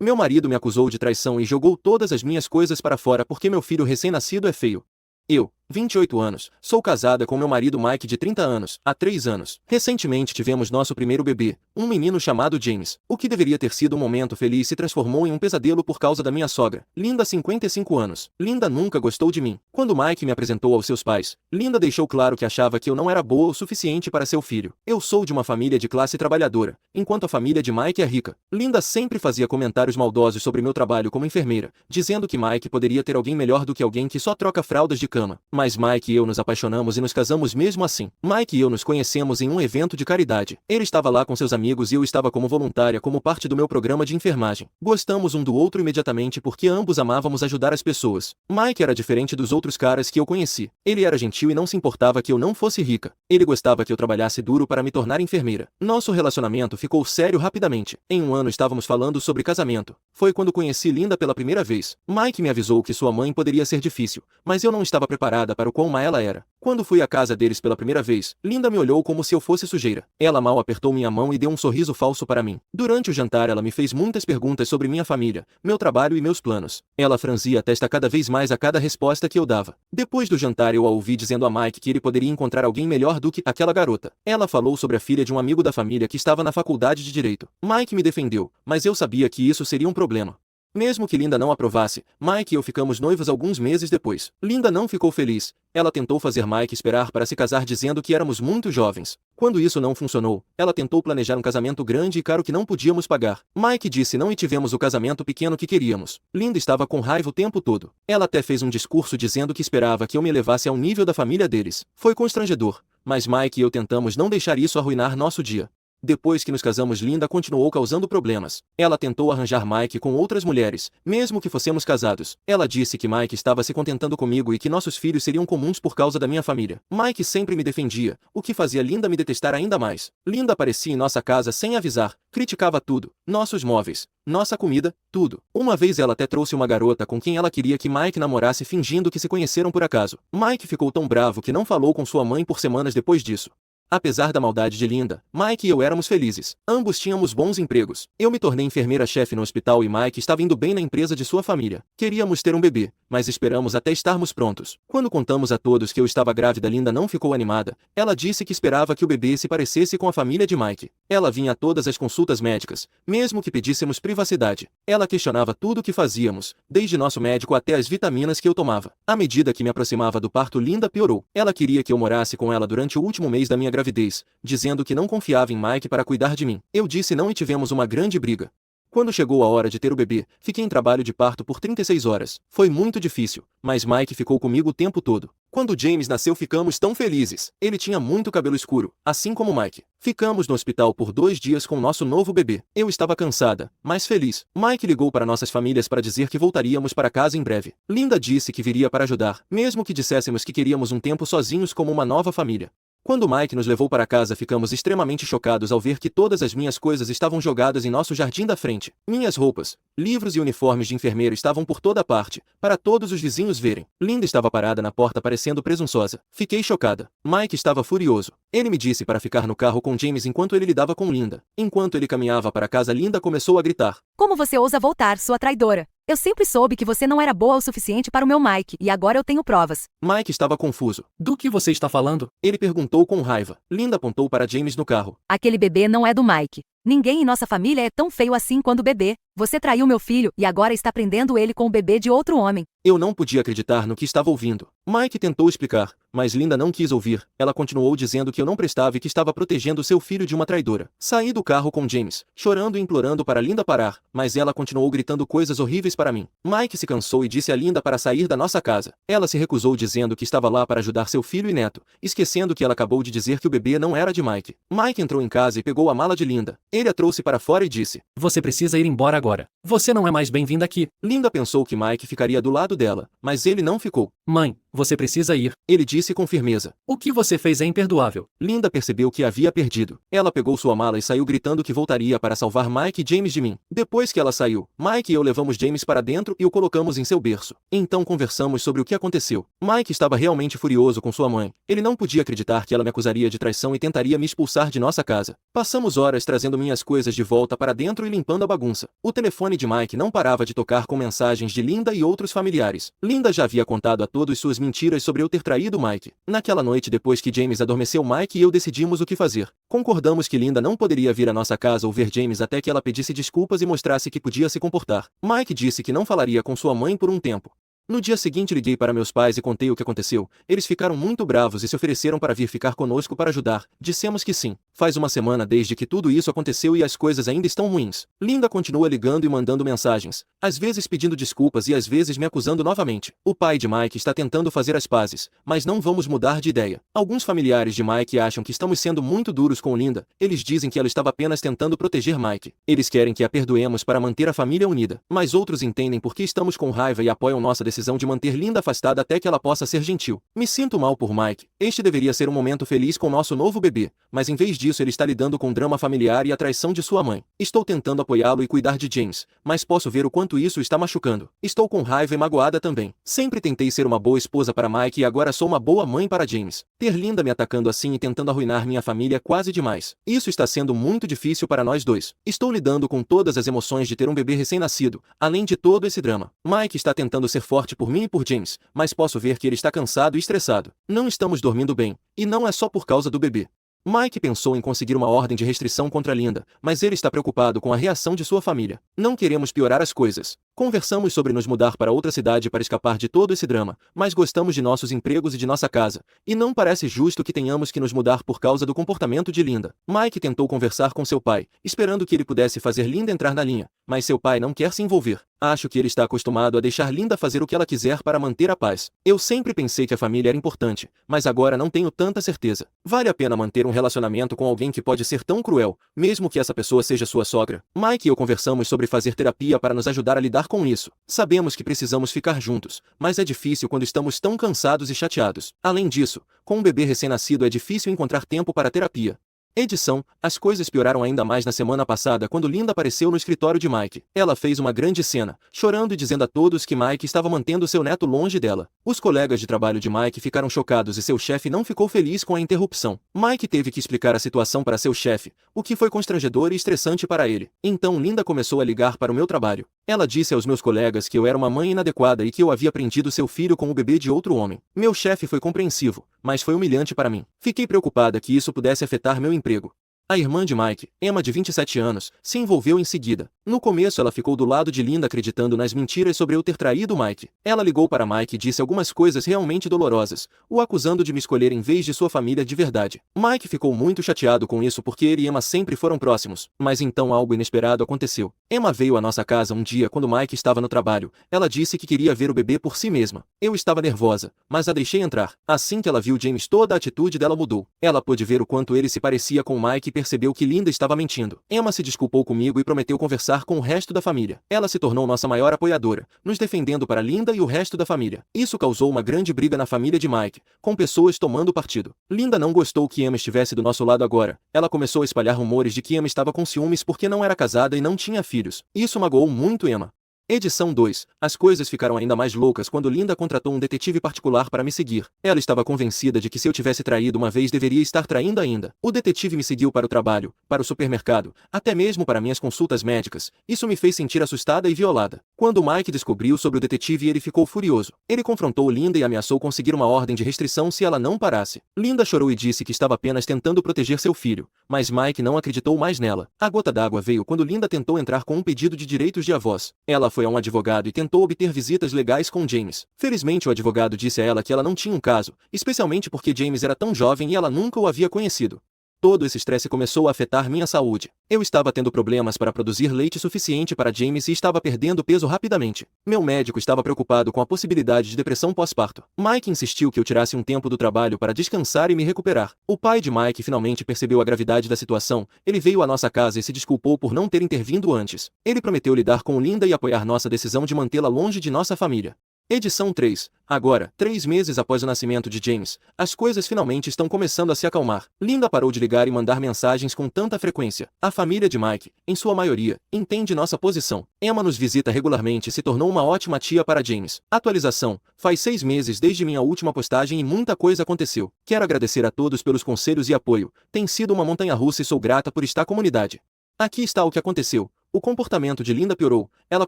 Meu marido me acusou de traição e jogou todas as minhas coisas para fora porque meu filho recém-nascido é feio. Eu, 28 anos, sou casada com meu marido Mike de 30 anos, há 3 anos. Recentemente tivemos nosso primeiro bebê, um menino chamado James. O que deveria ter sido um momento feliz se transformou em um pesadelo por causa da minha sogra, Linda, 55 anos. Linda nunca gostou de mim. Quando Mike me apresentou aos seus pais, Linda deixou claro que achava que eu não era boa o suficiente para seu filho. Eu sou de uma família de classe trabalhadora, enquanto a família de Mike é rica. Linda sempre fazia comentários maldosos sobre meu trabalho como enfermeira, dizendo que Mike poderia ter alguém melhor do que alguém que só troca fraldas de cama. Mas Mike e eu nos apaixonamos e nos casamos mesmo assim. Mike e eu nos conhecemos em um evento de caridade. Ele estava lá com seus amigos e eu estava como voluntária como parte do meu programa de enfermagem. Gostamos um do outro imediatamente porque ambos amávamos ajudar as pessoas. Mike era diferente dos outros caras que eu conheci. Ele era gentil e não se importava que eu não fosse rica. Ele gostava que eu trabalhasse duro para me tornar enfermeira. Nosso relacionamento ficou sério rapidamente. Em um ano estávamos falando sobre casamento. Foi quando conheci Linda pela primeira vez. Mike me avisou que sua mãe poderia ser difícil, mas eu não estava preparada para o quão má ela era. Quando fui à casa deles pela primeira vez, Linda me olhou como se eu fosse sujeira. Ela mal apertou minha mão e deu um sorriso falso para mim. Durante o jantar ela me fez muitas perguntas sobre minha família, meu trabalho e meus planos. Ela franzia a testa cada vez mais a cada resposta que eu dava. Depois do jantar eu a ouvi dizendo a Mike que ele poderia encontrar alguém melhor do que aquela garota. Ela falou sobre a filha de um amigo da família que estava na faculdade de Direito. Mike me defendeu, mas eu sabia que isso seria um problema. Mesmo que Linda não aprovasse, Mike e eu ficamos noivos alguns meses depois. Linda não ficou feliz. Ela tentou fazer Mike esperar para se casar dizendo que éramos muito jovens. Quando isso não funcionou, ela tentou planejar um casamento grande e caro que não podíamos pagar. Mike disse não e tivemos o casamento pequeno que queríamos. Linda estava com raiva o tempo todo. Ela até fez um discurso dizendo que esperava que eu me elevasse ao nível da família deles. Foi constrangedor, mas Mike e eu tentamos não deixar isso arruinar nosso dia. Depois que nos casamos, Linda continuou causando problemas. Ela tentou arranjar Mike com outras mulheres, mesmo que fossemos casados. Ela disse que Mike estava se contentando comigo e que nossos filhos seriam comuns por causa da minha família. Mike sempre me defendia, o que fazia Linda me detestar ainda mais. Linda aparecia em nossa casa sem avisar, criticava tudo, nossos móveis, nossa comida, tudo. Uma vez ela até trouxe uma garota com quem ela queria que Mike namorasse fingindo que se conheceram por acaso. Mike ficou tão bravo que não falou com sua mãe por semanas depois disso. Apesar da maldade de Linda, Mike e eu éramos felizes. Ambos tínhamos bons empregos. Eu me tornei enfermeira-chefe no hospital e Mike estava indo bem na empresa de sua família. Queríamos ter um bebê, mas esperamos até estarmos prontos. Quando contamos a todos que eu estava grávida, Linda não ficou animada. Ela disse que esperava que o bebê se parecesse com a família de Mike. Ela vinha a todas as consultas médicas, mesmo que pedíssemos privacidade. Ela questionava tudo o que fazíamos, desde nosso médico até as vitaminas que eu tomava. À medida que me aproximava do parto, Linda piorou. Ela queria que eu morasse com ela durante o último mês da minha gravidez, dizendo que não confiava em Mike para cuidar de mim. Eu disse não e tivemos uma grande briga. Quando chegou a hora de ter o bebê, fiquei em trabalho de parto por 36 horas. Foi muito difícil, mas Mike ficou comigo o tempo todo. Quando James nasceu, ficamos tão felizes. Ele tinha muito cabelo escuro, assim como Mike. Ficamos no hospital por 2 dias com nosso novo bebê. Eu estava cansada, mas feliz. Mike ligou para nossas famílias para dizer que voltaríamos para casa em breve. Linda disse que viria para ajudar, mesmo que disséssemos que queríamos um tempo sozinhos como uma nova família. Quando Mike nos levou para casa, ficamos extremamente chocados ao ver que todas as minhas coisas estavam jogadas em nosso jardim da frente. Minhas roupas, livros e uniformes de enfermeiro estavam por toda parte, para todos os vizinhos verem. Linda estava parada na porta parecendo presunçosa. Fiquei chocada. Mike estava furioso. Ele me disse para ficar no carro com James enquanto ele lidava com Linda. Enquanto ele caminhava para casa, Linda começou a gritar: "Como você ousa voltar, sua traidora? Eu sempre soube que você não era boa o suficiente para o meu Mike, e agora eu tenho provas." Mike estava confuso. Do que você está falando? Ele perguntou com raiva. Linda apontou para James no carro. "Aquele bebê não é do Mike. Ninguém em nossa família é tão feio assim quando o bebê. Você traiu meu filho e agora está prendendo ele com o bebê de outro homem." Eu não podia acreditar no que estava ouvindo. Mike tentou explicar, mas Linda não quis ouvir. Ela continuou dizendo que eu não prestava e que estava protegendo seu filho de uma traidora. Saí do carro com James, chorando e implorando para Linda parar, mas ela continuou gritando coisas horríveis para mim. Mike se cansou e disse a Linda para sair da nossa casa. Ela se recusou dizendo que estava lá para ajudar seu filho e neto, esquecendo que ela acabou de dizer que o bebê não era de Mike. Mike entrou em casa e pegou a mala de Linda. Ele a trouxe para fora e disse: "Você precisa ir embora agora. Você não é mais bem-vinda aqui." Linda pensou que Mike ficaria do lado dela, mas ele não ficou. "Mãe, você precisa ir." Ele disse com firmeza. "O que você fez é imperdoável." Linda percebeu que havia perdido. Ela pegou sua mala e saiu gritando que voltaria para salvar Mike e James de mim. Depois que ela saiu, Mike e eu levamos James para dentro e o colocamos em seu berço. Então conversamos sobre o que aconteceu. Mike estava realmente furioso com sua mãe. Ele não podia acreditar que ela me acusaria de traição e tentaria me expulsar de nossa casa. Passamos horas trazendo minhas coisas de volta para dentro e limpando a bagunça. O telefone telefone de Mike não parava de tocar com mensagens de Linda e outros familiares. Linda já havia contado a todos suas mentiras sobre eu ter traído Mike. Naquela noite, depois que James adormeceu, Mike e eu decidimos o que fazer. Concordamos que Linda não poderia vir à nossa casa ou ver James até que ela pedisse desculpas e mostrasse que podia se comportar. Mike disse que não falaria com sua mãe por um tempo. No dia seguinte liguei para meus pais e contei o que aconteceu. Eles ficaram muito bravos e se ofereceram para vir ficar conosco para ajudar. Dissemos que sim. Faz uma semana desde que tudo isso aconteceu e as coisas ainda estão ruins. Linda continua ligando e mandando mensagens, às vezes pedindo desculpas e às vezes me acusando novamente. O pai de Mike está tentando fazer as pazes, mas não vamos mudar de ideia. Alguns familiares de Mike acham que estamos sendo muito duros com Linda. Eles dizem que ela estava apenas tentando proteger Mike. Eles querem que a perdoemos para manter a família unida. Mas outros entendem porque estamos com raiva e apoiam nossa decisão de manter Linda afastada até que ela possa ser gentil. Me sinto mal por Mike. Este deveria ser um momento feliz com nosso novo bebê, mas em vez disso ele está lidando com drama familiar e a traição de sua mãe. Estou tentando apoiá-lo e cuidar de James, mas posso ver o quanto isso está machucando. Estou com raiva e magoada também. Sempre tentei ser uma boa esposa para Mike e agora sou uma boa mãe para James. Ter Linda me atacando assim e tentando arruinar minha família é quase demais. Isso está sendo muito difícil para nós dois. Estou lidando com todas as emoções de ter um bebê recém-nascido, além de todo esse drama. Mike está tentando ser forte por mim e por James, mas posso ver que ele está cansado e estressado. Não estamos dormindo bem, e não é só por causa do bebê. Mike pensou em conseguir uma ordem de restrição contra Linda, mas ele está preocupado com a reação de sua família. Não queremos piorar as coisas. Conversamos sobre nos mudar para outra cidade para escapar de todo esse drama, mas gostamos de nossos empregos e de nossa casa, e não parece justo que tenhamos que nos mudar por causa do comportamento de Linda. Mike tentou conversar com seu pai, esperando que ele pudesse fazer Linda entrar na linha, mas seu pai não quer se envolver. Acho que ele está acostumado a deixar Linda fazer o que ela quiser para manter a paz. Eu sempre pensei que a família era importante, mas agora não tenho tanta certeza. Vale a pena manter um relacionamento com alguém que pode ser tão cruel, mesmo que essa pessoa seja sua sogra? Mike e eu conversamos sobre fazer terapia para nos ajudar a lidar com isso. Sabemos que precisamos ficar juntos, mas é difícil quando estamos tão cansados e chateados. Além disso, com um bebê recém-nascido é difícil encontrar tempo para terapia. Edição: as coisas pioraram ainda mais na semana passada quando Linda apareceu no escritório de Mike. Ela fez uma grande cena, chorando e dizendo a todos que Mike estava mantendo seu neto longe dela. Os colegas de trabalho de Mike ficaram chocados e seu chefe não ficou feliz com a interrupção. Mike teve que explicar a situação para seu chefe, o que foi constrangedor e estressante para ele. Então Linda começou a ligar para o meu trabalho. Ela disse aos meus colegas que eu era uma mãe inadequada e que eu havia prendido seu filho com o bebê de outro homem. Meu chefe foi compreensivo, mas foi humilhante para mim. Fiquei preocupada que isso pudesse afetar meu emprego. A irmã de Mike, Emma de 27 anos, se envolveu em seguida. No começo ela ficou do lado de Linda acreditando nas mentiras sobre eu ter traído Mike. Ela ligou para Mike e disse algumas coisas realmente dolorosas, o acusando de me escolher em vez de sua família de verdade. Mike ficou muito chateado com isso porque ele e Emma sempre foram próximos, mas então algo inesperado aconteceu. Emma veio à nossa casa um dia quando Mike estava no trabalho. Ela disse que queria ver o bebê por si mesma. Eu estava nervosa, mas a deixei entrar. Assim que ela viu James, toda a atitude dela mudou. Ela pôde ver o quanto ele se parecia com Mike e percebeu que Linda estava mentindo. Emma se desculpou comigo e prometeu conversar com o resto da família. Ela se tornou nossa maior apoiadora, nos defendendo para Linda e o resto da família. Isso causou uma grande briga na família de Mike, com pessoas tomando partido. Linda não gostou que Emma estivesse do nosso lado agora. Ela começou a espalhar rumores de que Emma estava com ciúmes porque não era casada e não tinha filhos. Isso magoou muito Emma. Edição 2. As coisas ficaram ainda mais loucas quando Linda contratou um detetive particular para me seguir. Ela estava convencida de que se eu tivesse traído uma vez deveria estar traindo ainda. O detetive me seguiu para o trabalho, para o supermercado, até mesmo para minhas consultas médicas. Isso me fez sentir assustada e violada. Quando Mike descobriu sobre o detetive, ele ficou furioso. Ele confrontou Linda e ameaçou conseguir uma ordem de restrição se ela não parasse. Linda chorou e disse que estava apenas tentando proteger seu filho, mas Mike não acreditou mais nela. A gota d'água veio quando Linda tentou entrar com um pedido de direitos de avós. Ela foi a um advogado e tentou obter visitas legais com James. Felizmente o advogado disse a ela que ela não tinha um caso, especialmente porque James era tão jovem e ela nunca o havia conhecido. Todo esse estresse começou a afetar minha saúde. Eu estava tendo problemas para produzir leite suficiente para James e estava perdendo peso rapidamente. Meu médico estava preocupado com a possibilidade de depressão pós-parto. Mike insistiu que eu tirasse um tempo do trabalho para descansar e me recuperar. O pai de Mike finalmente percebeu a gravidade da situação. Ele veio à nossa casa e se desculpou por não ter intervindo antes. Ele prometeu lidar com Linda e apoiar nossa decisão de mantê-la longe de nossa família. Edição 3. Agora, 3 meses após o nascimento de James, as coisas finalmente estão começando a se acalmar. Linda parou de ligar e mandar mensagens com tanta frequência. A família de Mike, em sua maioria, entende nossa posição. Emma nos visita regularmente e se tornou uma ótima tia para James. Atualização: faz 6 meses desde minha última postagem e muita coisa aconteceu. Quero agradecer a todos pelos conselhos e apoio. Tem sido uma montanha-russa e sou grata por estar comunidade. Aqui está o que aconteceu. O comportamento de Linda piorou. Ela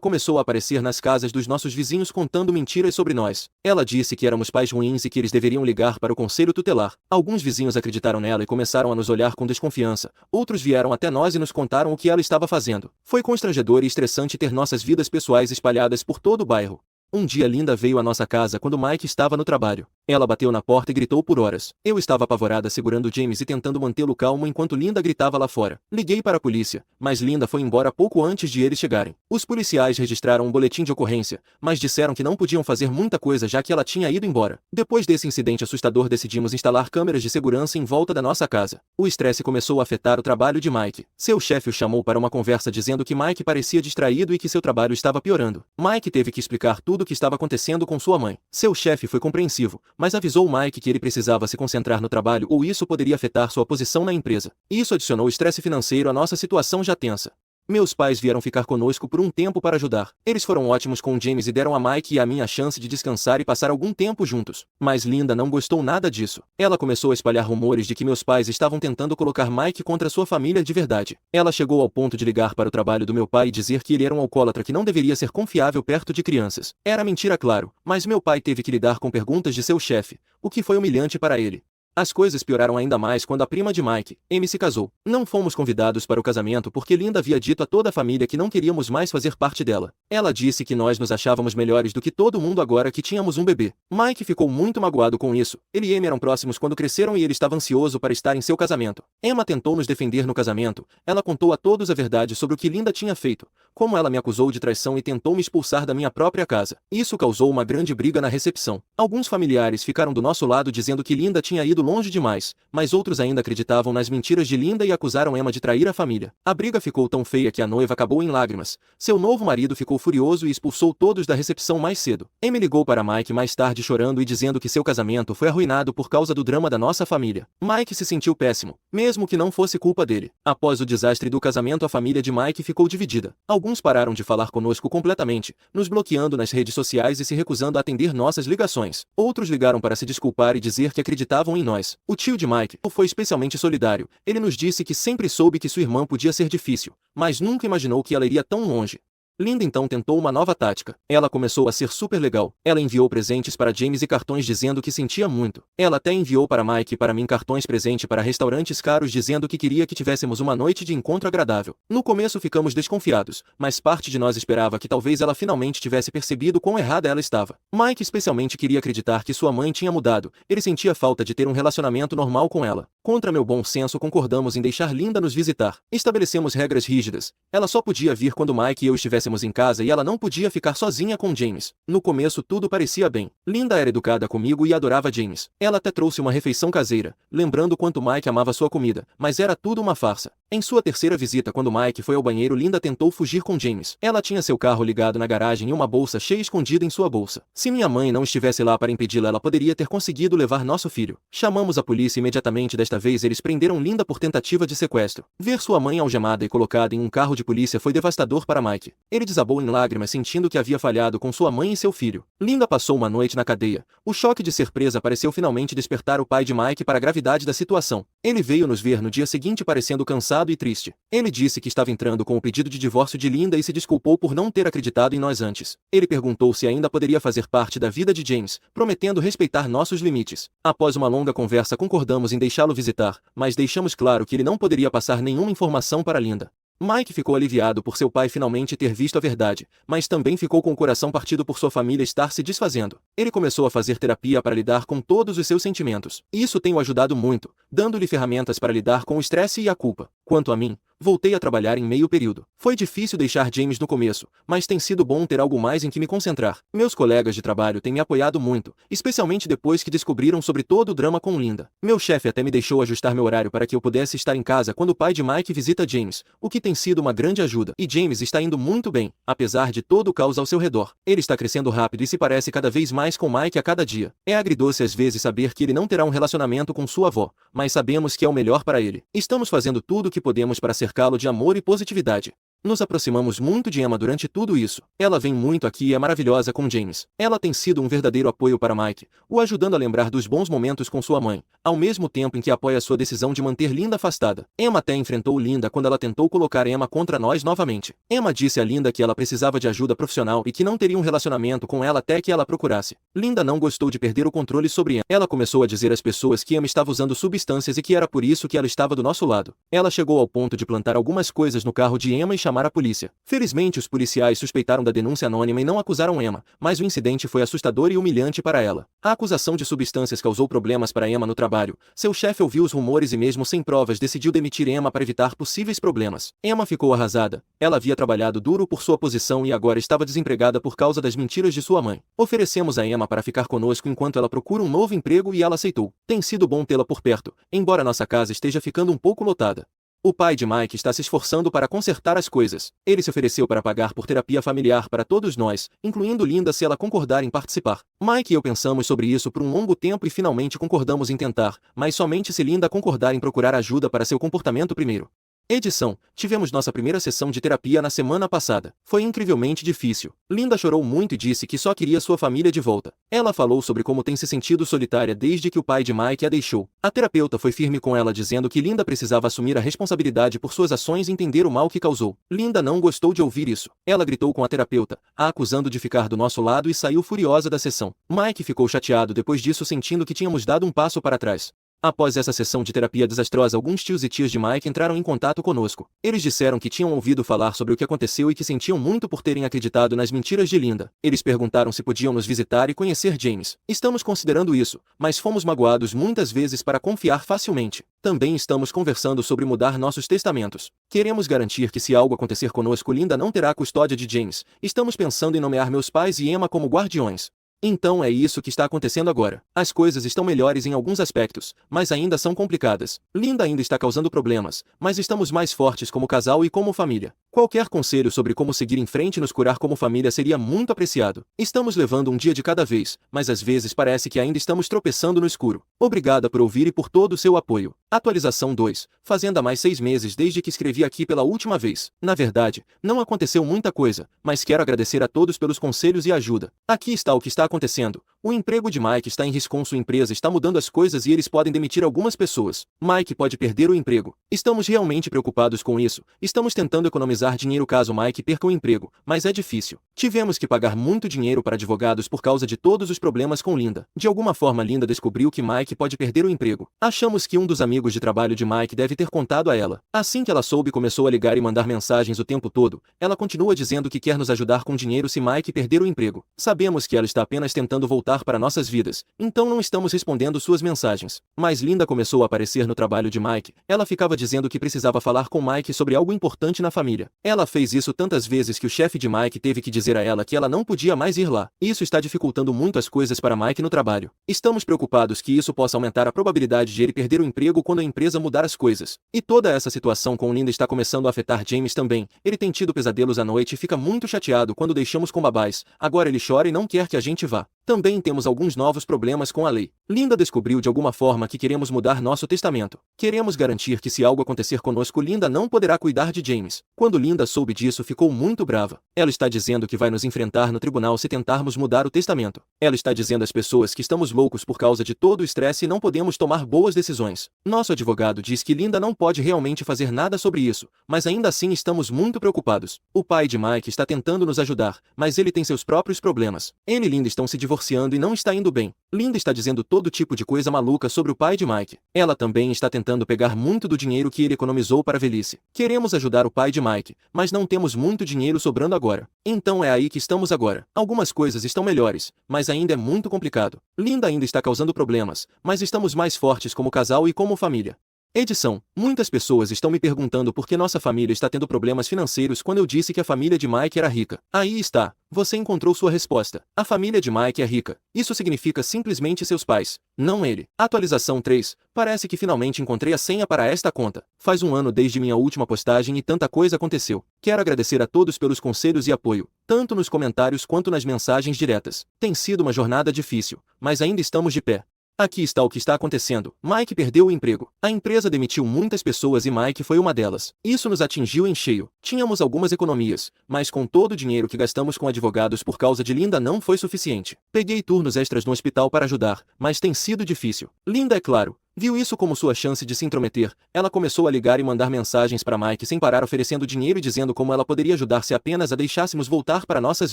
começou a aparecer nas casas dos nossos vizinhos contando mentiras sobre nós. Ela disse que éramos pais ruins e que eles deveriam ligar para o conselho tutelar. Alguns vizinhos acreditaram nela e começaram a nos olhar com desconfiança. Outros vieram até nós e nos contaram o que ela estava fazendo. Foi constrangedor e estressante ter nossas vidas pessoais espalhadas por todo o bairro. Um dia Linda veio à nossa casa quando Mike estava no trabalho. Ela bateu na porta e gritou por horas. Eu estava apavorada segurando James e tentando mantê-lo calmo enquanto Linda gritava lá fora. Liguei para a polícia, mas Linda foi embora pouco antes de eles chegarem. Os policiais registraram um boletim de ocorrência, mas disseram que não podiam fazer muita coisa já que ela tinha ido embora. Depois desse incidente assustador decidimos instalar câmeras de segurança em volta da nossa casa. O estresse começou a afetar o trabalho de Mike. Seu chefe o chamou para uma conversa dizendo que Mike parecia distraído e que seu trabalho estava piorando. Mike teve que explicar tudo o que estava acontecendo com sua mãe. Seu chefe foi compreensivo, mas avisou Mike que ele precisava se concentrar no trabalho ou isso poderia afetar sua posição na empresa. Isso adicionou estresse financeiro à nossa situação já tensa. Meus pais vieram ficar conosco por um tempo para ajudar. Eles foram ótimos com James e deram a Mike e a mim a chance de descansar e passar algum tempo juntos. Mas Linda não gostou nada disso. Ela começou a espalhar rumores de que meus pais estavam tentando colocar Mike contra sua família de verdade. Ela chegou ao ponto de ligar para o trabalho do meu pai e dizer que ele era um alcoólatra que não deveria ser confiável perto de crianças. Era mentira, claro, mas meu pai teve que lidar com perguntas de seu chefe, o que foi humilhante para ele. As coisas pioraram ainda mais quando a prima de Mike, Amy, se casou. Não fomos convidados para o casamento porque Linda havia dito a toda a família que não queríamos mais fazer parte dela. Ela disse que nós nos achávamos melhores do que todo mundo agora que tínhamos um bebê. Mike ficou muito magoado com isso. Ele e Amy eram próximos quando cresceram e ele estava ansioso para estar em seu casamento. Emma tentou nos defender no casamento. Ela contou a todos a verdade sobre o que Linda tinha feito, como ela me acusou de traição e tentou me expulsar da minha própria casa. Isso causou uma grande briga na recepção. Alguns familiares ficaram do nosso lado dizendo que Linda tinha ido longe demais, mas outros ainda acreditavam nas mentiras de Linda e acusaram Emma de trair a família. A briga ficou tão feia que a noiva acabou em lágrimas. Seu novo marido ficou furioso e expulsou todos da recepção mais cedo. Amy ligou para Mike mais tarde chorando e dizendo que seu casamento foi arruinado por causa do drama da nossa família. Mike se sentiu péssimo, mesmo que não fosse culpa dele. Após o desastre do casamento, a família de Mike ficou dividida. Alguns pararam de falar conosco completamente, nos bloqueando nas redes sociais e se recusando a atender nossas ligações. Outros ligaram para se desculpar e dizer que acreditavam em nós. O tio de Mike foi especialmente solidário. Ele nos disse que sempre soube que sua irmã podia ser difícil, mas nunca imaginou que ela iria tão longe. Linda então tentou uma nova tática. Ela começou a ser super legal. Ela enviou presentes para James e cartões dizendo que sentia muito. Ela até enviou para Mike e para mim cartões presente para restaurantes caros dizendo que queria que tivéssemos uma noite de encontro agradável. No começo ficamos desconfiados, mas parte de nós esperava que talvez ela finalmente tivesse percebido quão errada ela estava. Mike especialmente queria acreditar que sua mãe tinha mudado. Ele sentia falta de ter um relacionamento normal com ela. Contra meu bom senso concordamos em deixar Linda nos visitar. Estabelecemos regras rígidas. Ela só podia vir quando Mike e eu estivéssemos em casa e ela não podia ficar sozinha com James. No começo tudo parecia bem. Linda era educada comigo e adorava James. Ela até trouxe uma refeição caseira, lembrando quanto Mike amava sua comida, mas era tudo uma farsa. Em sua terceira visita, quando Mike foi ao banheiro, Linda tentou fugir com James. Ela tinha seu carro ligado na garagem e uma bolsa cheia escondida em sua bolsa. Se minha mãe não estivesse lá para impedi-la, ela poderia ter conseguido levar nosso filho. Chamamos a polícia imediatamente. Desta vez eles prenderam Linda por tentativa de sequestro. Ver sua mãe algemada e colocada em um carro de polícia foi devastador para Mike. Ele desabou em lágrimas sentindo que havia falhado com sua mãe e seu filho. Linda passou uma noite na cadeia. O choque de ser presa pareceu finalmente despertar o pai de Mike para a gravidade da situação. Ele veio nos ver no dia seguinte parecendo cansado e triste. Ele disse que estava entrando com o pedido de divórcio de Linda e se desculpou por não ter acreditado em nós antes. Ele perguntou se ainda poderia fazer parte da vida de James, prometendo respeitar nossos limites. Após uma longa conversa concordamos em deixá-lo visitar, mas deixamos claro que ele não poderia passar nenhuma informação para Linda. Mike ficou aliviado por seu pai finalmente ter visto a verdade, mas também ficou com o coração partido por sua família estar se desfazendo. Ele começou a fazer terapia para lidar com todos os seus sentimentos. Isso tem o ajudado muito, dando-lhe ferramentas para lidar com o estresse e a culpa. Quanto a mim, voltei a trabalhar em meio período. Foi difícil deixar James no começo, mas tem sido bom ter algo mais em que me concentrar. Meus colegas de trabalho têm me apoiado muito, especialmente depois que descobriram sobre todo o drama com Linda. Meu chefe até me deixou ajustar meu horário para que eu pudesse estar em casa quando o pai de Mike visita James, o que tem sido uma grande ajuda. E James está indo muito bem, apesar de todo o caos ao seu redor. Ele está crescendo rápido e se parece cada vez mais com Mike a cada dia. É agridoce às vezes saber que ele não terá um relacionamento com sua avó, mas sabemos que é o melhor para ele. Estamos fazendo tudo o que podemos para cercá-lo de amor e positividade. Nos aproximamos muito de Emma durante tudo isso. Ela vem muito aqui e é maravilhosa com James. Ela tem sido um verdadeiro apoio para Mike, o ajudando a lembrar dos bons momentos com sua mãe, ao mesmo tempo em que apoia sua decisão de manter Linda afastada. Emma até enfrentou Linda quando ela tentou colocar Emma contra nós novamente. Emma disse a Linda que ela precisava de ajuda profissional e que não teria um relacionamento com ela até que ela procurasse. Linda não gostou de perder o controle sobre Emma. Ela começou a dizer às pessoas que Emma estava usando substâncias e que era por isso que ela estava do nosso lado. Ela chegou ao ponto de plantar algumas coisas no carro de Emma e chamar a polícia. Felizmente os policiais suspeitaram da denúncia anônima e não acusaram Emma, mas o incidente foi assustador e humilhante para ela. A acusação de substâncias causou problemas para Emma no trabalho. Seu chefe ouviu os rumores e mesmo sem provas decidiu demitir Emma para evitar possíveis problemas. Emma ficou arrasada. Ela havia trabalhado duro por sua posição e agora estava desempregada por causa das mentiras de sua mãe. Oferecemos a Emma para ficar conosco enquanto ela procura um novo emprego e ela aceitou. Tem sido bom tê-la por perto, embora nossa casa esteja ficando um pouco lotada. O pai de Mike está se esforçando para consertar as coisas. Ele se ofereceu para pagar por terapia familiar para todos nós, incluindo Linda se ela concordar em participar. Mike e eu pensamos sobre isso por um longo tempo e finalmente concordamos em tentar, mas somente se Linda concordar em procurar ajuda para seu comportamento primeiro. Edição: tivemos nossa primeira sessão de terapia na semana passada. Foi incrivelmente difícil. Linda chorou muito e disse que só queria sua família de volta. Ela falou sobre como tem se sentido solitária desde que o pai de Mike a deixou. A terapeuta foi firme com ela dizendo que Linda precisava assumir a responsabilidade por suas ações e entender o mal que causou. Linda não gostou de ouvir isso. Ela gritou com a terapeuta, a acusando de ficar do nosso lado e saiu furiosa da sessão. Mike ficou chateado depois disso, sentindo que tínhamos dado um passo para trás. Após essa sessão de terapia desastrosa, alguns tios e tias de Mike entraram em contato conosco. Eles disseram que tinham ouvido falar sobre o que aconteceu e que sentiam muito por terem acreditado nas mentiras de Linda. Eles perguntaram se podiam nos visitar e conhecer James. Estamos considerando isso, mas fomos magoados muitas vezes para confiar facilmente. Também estamos conversando sobre mudar nossos testamentos. Queremos garantir que se algo acontecer conosco, Linda não terá a custódia de James. Estamos pensando em nomear meus pais e Emma como guardiões. Então é isso que está acontecendo agora. As coisas estão melhores em alguns aspectos, mas ainda são complicadas. Linda ainda está causando problemas, mas estamos mais fortes como casal e como família. Qualquer conselho sobre como seguir em frente e nos curar como família seria muito apreciado. Estamos levando um dia de cada vez, mas às vezes parece que ainda estamos tropeçando no escuro. Obrigada por ouvir e por todo o seu apoio. Atualização 2. Fazendo há mais 6 meses desde que escrevi aqui pela última vez. Na verdade, não aconteceu muita coisa, mas quero agradecer a todos pelos conselhos e ajuda. Aqui está o que está acontecendo. O emprego de Mike está em risco, sua empresa está mudando as coisas e eles podem demitir algumas pessoas. Mike pode perder o emprego. Estamos realmente preocupados com isso. Estamos tentando economizar dinheiro caso Mike perca o emprego, mas é difícil. Tivemos que pagar muito dinheiro para advogados por causa de todos os problemas com Linda. De alguma forma, Linda descobriu que Mike pode perder o emprego. Achamos que um dos amigos de trabalho de Mike deve ter contado a ela. Assim que ela soube, começou a ligar e mandar mensagens o tempo todo. Ela continua dizendo que quer nos ajudar com dinheiro se Mike perder o emprego. Sabemos que ela está apenas tentando voltar para nossas vidas, então não estamos respondendo suas mensagens. Mas Linda começou a aparecer no trabalho de Mike. Ela ficava dizendo que precisava falar com Mike sobre algo importante na família. Ela fez isso tantas vezes que o chefe de Mike teve que dizer a ela que ela não podia mais ir lá. Isso está dificultando muito as coisas para Mike no trabalho. Estamos preocupados que isso possa aumentar a probabilidade de ele perder o emprego quando a empresa mudar as coisas. E toda essa situação com Linda está começando a afetar James também. Ele tem tido pesadelos à noite e fica muito chateado quando deixamos com babás. Agora ele chora e não quer que a gente vá. Também temos alguns novos problemas com a lei. Linda descobriu de alguma forma que queremos mudar nosso testamento. Queremos garantir que se algo acontecer conosco, Linda não poderá cuidar de James. Quando Linda soube disso, ficou muito brava. Ela está dizendo que vai nos enfrentar no tribunal se tentarmos mudar o testamento. Ela está dizendo às pessoas que estamos loucos por causa de todo o estresse e não podemos tomar boas decisões. Nosso advogado diz que Linda não pode realmente fazer nada sobre isso, mas ainda assim estamos muito preocupados. O pai de Mike está tentando nos ajudar, mas ele tem seus próprios problemas. Ele e Linda estão se divorciando e não está indo bem. Linda está dizendo todo tipo de coisa maluca sobre o pai de Mike. Ela também está tentando pegar muito do dinheiro que ele economizou para a velhice. Queremos ajudar o pai de Mike, mas não temos muito dinheiro sobrando agora. Então é aí que estamos agora. Algumas coisas estão melhores, mas ainda é muito complicado. Linda ainda está causando problemas, mas estamos mais fortes como casal e como família. Edição: muitas pessoas estão me perguntando por que nossa família está tendo problemas financeiros quando eu disse que a família de Mike era rica. Aí está, você encontrou sua resposta. A família de Mike é rica. Isso significa simplesmente seus pais, não ele. Atualização 3. Parece que finalmente encontrei a senha para esta conta. Faz um ano desde minha última postagem e tanta coisa aconteceu. Quero agradecer a todos pelos conselhos e apoio, tanto nos comentários quanto nas mensagens diretas. Tem sido uma jornada difícil, mas ainda estamos de pé. Aqui está o que está acontecendo. Mike perdeu o emprego. A empresa demitiu muitas pessoas e Mike foi uma delas. Isso nos atingiu em cheio. Tínhamos algumas economias, mas com todo o dinheiro que gastamos com advogados por causa de Linda não foi suficiente. Peguei turnos extras no hospital para ajudar, mas tem sido difícil. Linda, é claro, viu isso como sua chance de se intrometer. Ela começou a ligar e mandar mensagens para Mike sem parar, oferecendo dinheiro e dizendo como ela poderia ajudar se apenas a deixássemos voltar para nossas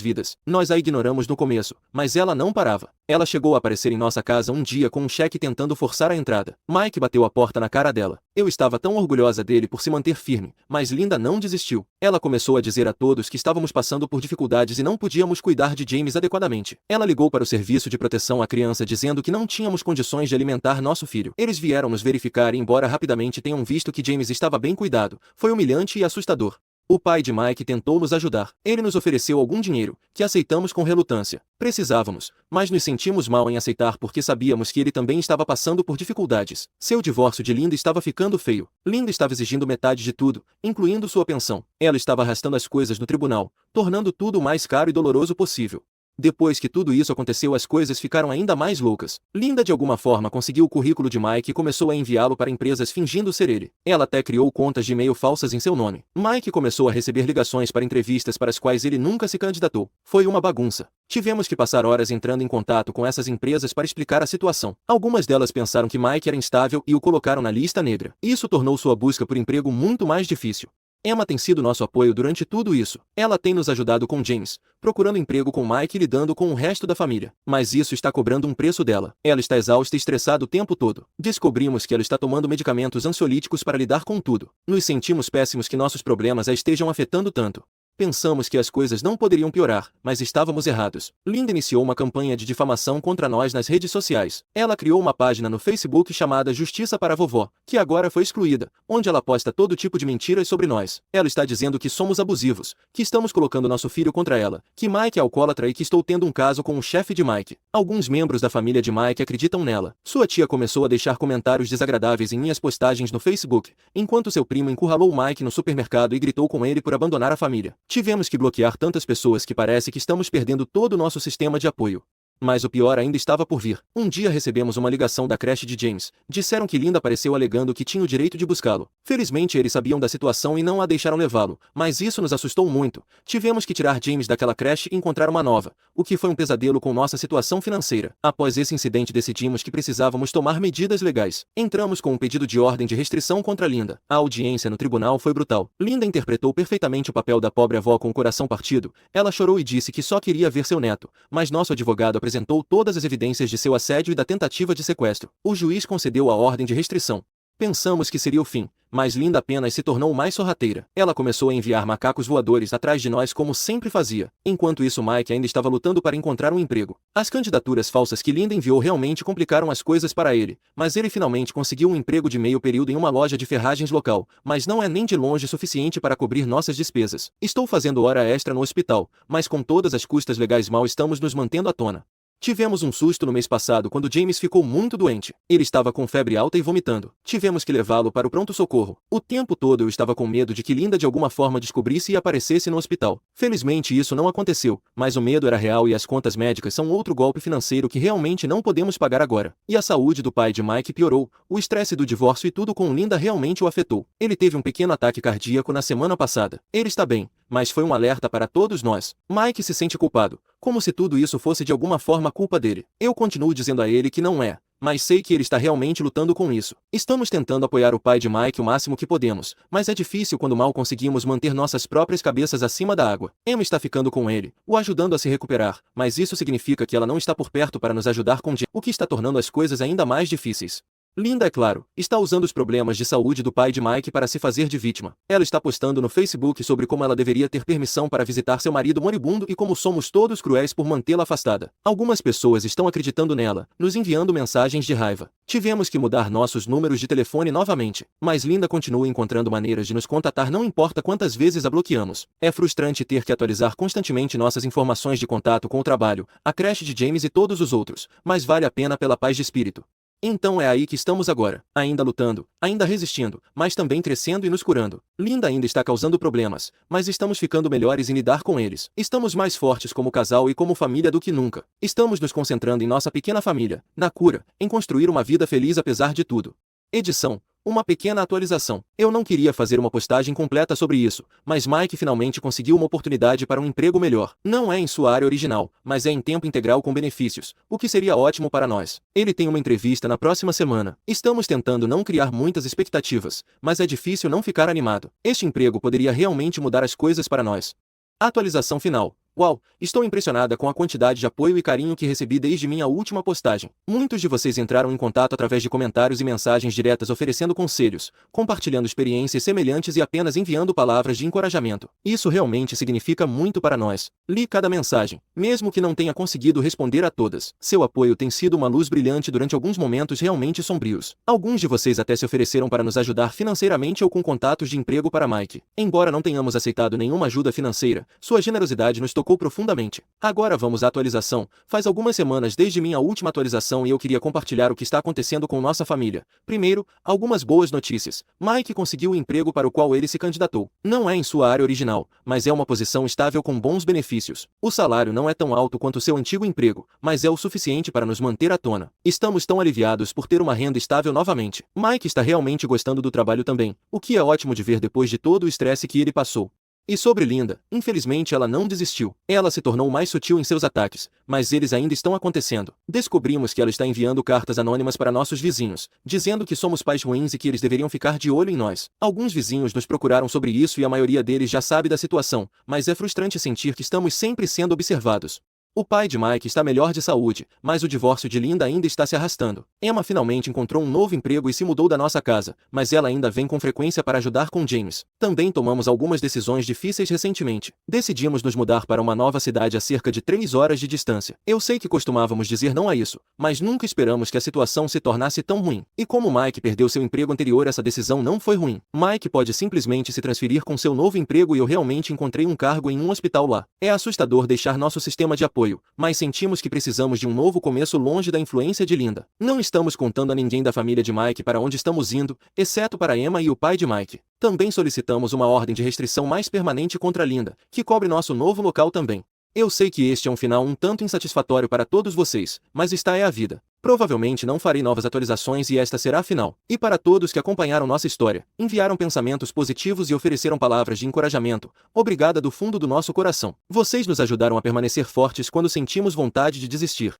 vidas. Nós a ignoramos no começo, mas ela não parava. Ela chegou a aparecer em nossa casa um dia com um cheque tentando forçar a entrada. Mike bateu a porta na cara dela. Eu estava tão orgulhosa dele por se manter firme, mas Linda não desistiu. Ela começou a dizer a todos que estávamos passando por dificuldades e não podíamos cuidar de James adequadamente. Ela ligou para o serviço de proteção à criança dizendo que não tínhamos condições de alimentar nosso filho. Eles vieram nos verificar e, embora rapidamente tenham visto que James estava bem cuidado, foi humilhante e assustador. O pai de Mike tentou nos ajudar. Ele nos ofereceu algum dinheiro, que aceitamos com relutância. Precisávamos, mas nos sentimos mal em aceitar porque sabíamos que ele também estava passando por dificuldades. Seu divórcio de Linda estava ficando feio. Linda estava exigindo metade de tudo, incluindo sua pensão. Ela estava arrastando as coisas no tribunal, tornando tudo o mais caro e doloroso possível. Depois que tudo isso aconteceu, as coisas ficaram ainda mais loucas. Linda de alguma forma conseguiu o currículo de Mike e começou a enviá-lo para empresas fingindo ser ele. Ela até criou contas de e-mail falsas em seu nome. Mike começou a receber ligações para entrevistas para as quais ele nunca se candidatou. Foi uma bagunça. Tivemos que passar horas entrando em contato com essas empresas para explicar a situação. Algumas delas pensaram que Mike era instável e o colocaram na lista negra. Isso tornou sua busca por emprego muito mais difícil. Emma tem sido nosso apoio durante tudo isso. Ela tem nos ajudado com James, procurando emprego com Mike e lidando com o resto da família. Mas isso está cobrando um preço dela. Ela está exausta e estressada o tempo todo. Descobrimos que ela está tomando medicamentos ansiolíticos para lidar com tudo. Nos sentimos péssimos que nossos problemas a estejam afetando tanto. Pensamos que as coisas não poderiam piorar, mas estávamos errados. Linda iniciou uma campanha de difamação contra nós nas redes sociais. Ela criou uma página no Facebook chamada Justiça para a Vovó, que agora foi excluída, onde ela posta todo tipo de mentiras sobre nós. Ela está dizendo que somos abusivos, que estamos colocando nosso filho contra ela, que Mike é alcoólatra e que estou tendo um caso com o chefe de Mike. Alguns membros da família de Mike acreditam nela. Sua tia começou a deixar comentários desagradáveis em minhas postagens no Facebook, enquanto seu primo encurralou Mike no supermercado e gritou com ele por abandonar a família. Tivemos que bloquear tantas pessoas que parece que estamos perdendo todo o nosso sistema de apoio. Mas o pior ainda estava por vir. Um dia recebemos uma ligação da creche de James. Disseram que Linda apareceu alegando que tinha o direito de buscá-lo. Felizmente eles sabiam da situação e não a deixaram levá-lo, mas isso nos assustou muito. Tivemos que tirar James daquela creche e encontrar uma nova, o que foi um pesadelo com nossa situação financeira. Após esse incidente decidimos que precisávamos tomar medidas legais. Entramos com um pedido de ordem de restrição contra Linda. A audiência no tribunal foi brutal. Linda interpretou perfeitamente o papel da pobre avó com o coração partido. Ela chorou e disse que só queria ver seu neto, mas nosso advogado apresentou todas as evidências de seu assédio e da tentativa de sequestro. O juiz concedeu a ordem de restrição. Pensamos que seria o fim, mas Linda apenas se tornou mais sorrateira. Ela começou a enviar macacos voadores atrás de nós como sempre fazia. Enquanto isso, Mike ainda estava lutando para encontrar um emprego. As candidaturas falsas que Linda enviou realmente complicaram as coisas para ele, mas ele finalmente conseguiu um emprego de meio período em uma loja de ferragens local, mas não é nem de longe suficiente para cobrir nossas despesas. Estou fazendo hora extra no hospital, mas com todas as custas legais mal estamos nos mantendo à tona. Tivemos um susto no mês passado quando James ficou muito doente. Ele estava com febre alta e vomitando. Tivemos que levá-lo para o pronto-socorro. O tempo todo eu estava com medo de que Linda de alguma forma descobrisse e aparecesse no hospital. Felizmente isso não aconteceu, mas o medo era real e as contas médicas são outro golpe financeiro que realmente não podemos pagar agora. E a saúde do pai de Mike piorou, o estresse do divórcio e tudo com Linda realmente o afetou. Ele teve um pequeno ataque cardíaco na semana passada. Ele está bem, mas foi um alerta para todos nós. Mike se sente culpado, como se tudo isso fosse de alguma forma culpa dele. Eu continuo dizendo a ele que não é, mas sei que ele está realmente lutando com isso. Estamos tentando apoiar o pai de Mike o máximo que podemos, mas é difícil quando mal conseguimos manter nossas próprias cabeças acima da água. Emma está ficando com ele, o ajudando a se recuperar, mas isso significa que ela não está por perto para nos ajudar com o que está tornando as coisas ainda mais difíceis. Linda, é claro, está usando os problemas de saúde do pai de Mike para se fazer de vítima. Ela está postando no Facebook sobre como ela deveria ter permissão para visitar seu marido moribundo e como somos todos cruéis por mantê-la afastada. Algumas pessoas estão acreditando nela, nos enviando mensagens de raiva. Tivemos que mudar nossos números de telefone novamente, mas Linda continua encontrando maneiras de nos contatar, não importa quantas vezes a bloqueamos. É frustrante ter que atualizar constantemente nossas informações de contato com o trabalho, a creche de James e todos os outros, mas vale a pena pela paz de espírito. Então é aí que estamos agora, ainda lutando, ainda resistindo, mas também crescendo e nos curando. Linda ainda está causando problemas, mas estamos ficando melhores em lidar com eles. Estamos mais fortes como casal e como família do que nunca. Estamos nos concentrando em nossa pequena família, na cura, em construir uma vida feliz apesar de tudo. Edição: uma pequena atualização. Eu não queria fazer uma postagem completa sobre isso, mas Mike finalmente conseguiu uma oportunidade para um emprego melhor. Não é em sua área original, mas é em tempo integral com benefícios, o que seria ótimo para nós. Ele tem uma entrevista na próxima semana. Estamos tentando não criar muitas expectativas, mas é difícil não ficar animado. Este emprego poderia realmente mudar as coisas para nós. Atualização final. Uau, estou impressionada com a quantidade de apoio e carinho que recebi desde minha última postagem. Muitos de vocês entraram em contato através de comentários e mensagens diretas oferecendo conselhos, compartilhando experiências semelhantes e apenas enviando palavras de encorajamento. Isso realmente significa muito para nós. Li cada mensagem, mesmo que não tenha conseguido responder a todas. Seu apoio tem sido uma luz brilhante durante alguns momentos realmente sombrios. Alguns de vocês até se ofereceram para nos ajudar financeiramente ou com contatos de emprego para Mike. Embora não tenhamos aceitado nenhuma ajuda financeira, sua generosidade nos tocou profundamente. Agora vamos à atualização. Faz algumas semanas desde minha última atualização e eu queria compartilhar o que está acontecendo com nossa família. Primeiro, algumas boas notícias. Mike conseguiu o emprego para o qual ele se candidatou. Não é em sua área original, mas é uma posição estável com bons benefícios. O salário não é tão alto quanto seu antigo emprego, mas é o suficiente para nos manter à tona. Estamos tão aliviados por ter uma renda estável novamente. Mike está realmente gostando do trabalho também, o que é ótimo de ver depois de todo o estresse que ele passou. E sobre Linda, infelizmente ela não desistiu. Ela se tornou mais sutil em seus ataques, mas eles ainda estão acontecendo. Descobrimos que ela está enviando cartas anônimas para nossos vizinhos, dizendo que somos pais ruins e que eles deveriam ficar de olho em nós. Alguns vizinhos nos procuraram sobre isso e a maioria deles já sabe da situação, mas é frustrante sentir que estamos sempre sendo observados. O pai de Mike está melhor de saúde, mas o divórcio de Linda ainda está se arrastando. Emma finalmente encontrou um novo emprego e se mudou da nossa casa, mas ela ainda vem com frequência para ajudar com James. Também tomamos algumas decisões difíceis recentemente. Decidimos nos mudar para uma nova cidade a cerca de 3 horas de distância. Eu sei que costumávamos dizer não a isso, mas nunca esperamos que a situação se tornasse tão ruim. E como Mike perdeu seu emprego anterior, essa decisão não foi ruim. Mike pode simplesmente se transferir com seu novo emprego e eu realmente encontrei um cargo em um hospital lá. É assustador deixar nosso sistema de apoio, mas sentimos que precisamos de um novo começo longe da influência de Linda. Não estamos contando a ninguém da família de Mike para onde estamos indo, exceto para Emma e o pai de Mike. Também solicitamos uma ordem de restrição mais permanente contra Linda, que cobre nosso novo local também. Eu sei que este é um final um tanto insatisfatório para todos vocês, mas esta é a vida. Provavelmente não farei novas atualizações e esta será a final. E para todos que acompanharam nossa história, enviaram pensamentos positivos e ofereceram palavras de encorajamento, obrigada do fundo do nosso coração. Vocês nos ajudaram a permanecer fortes quando sentimos vontade de desistir.